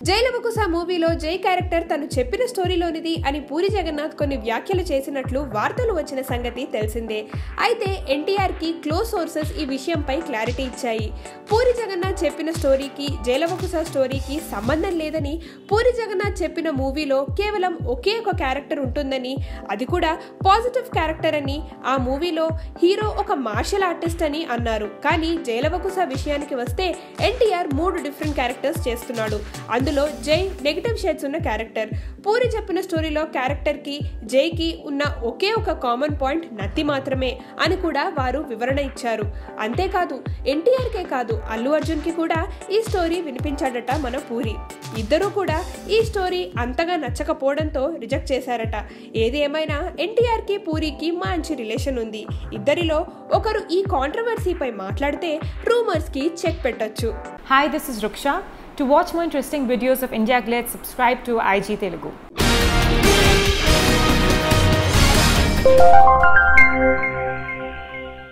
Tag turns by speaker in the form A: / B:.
A: జైలవకుశ మూవీలో జై క్యారెక్టర్ తను చెప్పిన స్టోరీలోనిది అని పూరి జగన్నాథ్ కొన్ని వ్యాఖ్యలు చేసినట్లు వార్తలు వచ్చిన సంగతి తెలిసిందే. అయితే ఎన్టీఆర్ కి క్లోజ్ సోర్సెస్ ఈ విషయంపై క్లారిటీ ఇచ్చాయి. పూరి జగన్నాథ్ చెప్పిన స్టోరీకి జైలవకుశ స్టోరీకి సంబంధం లేదని, పూరి జగన్నాథ్ చెప్పిన మూవీలో కేవలం ఒకే ఒక క్యారెక్టర్ ఉంటుందని, అది కూడా పాజిటివ్ క్యారెక్టర్ అని, ఆ మూవీలో హీరో ఒక మార్షల్ ఆర్టిస్ట్ అని అన్నారు. కానీ జైలవకుశ విషయానికి వస్తే ఎన్టీఆర్ 3 డిఫరెంట్ క్యారెక్టర్స్ చేస్తున్నాడు. అందులో జై నెగటివ్ షేడ్స్ ఉన్న క్యారెక్టర్. పూరి చెప్పిన స్టోరీలో క్యారెక్టర్ కి జైకి ఉన్న ఒకే ఒక కామన్ పాయింట్ నత్తి మాత్రమే అని కూడా వారు వివరణ ఇచ్చారు. అంతేకాదు ఎన్టీఆర్ కే కాదు అల్లు అర్జున్ కి కూడా ఈ స్టోరీ వినిపించాడట మన పూరి. ఇద్దరూ కూడా ఈ స్టోరీ అంతగా నచ్చకపోవడంతో రిజెక్ట్ చేశారట. ఏది ఏమైనా ఎన్టీఆర్ కి పూరికి మంచి రిలేషన్ ఉంది. ఇద్దరిలో ఒకరు ఈ కాంట్రవర్సీపై మాట్లాడితే రూమర్స్ కి చెక్ పెట్టొచ్చు.
B: Hi, this is Ruksha. To watch more interesting videos of India Glitz, subscribe to IG Telugu.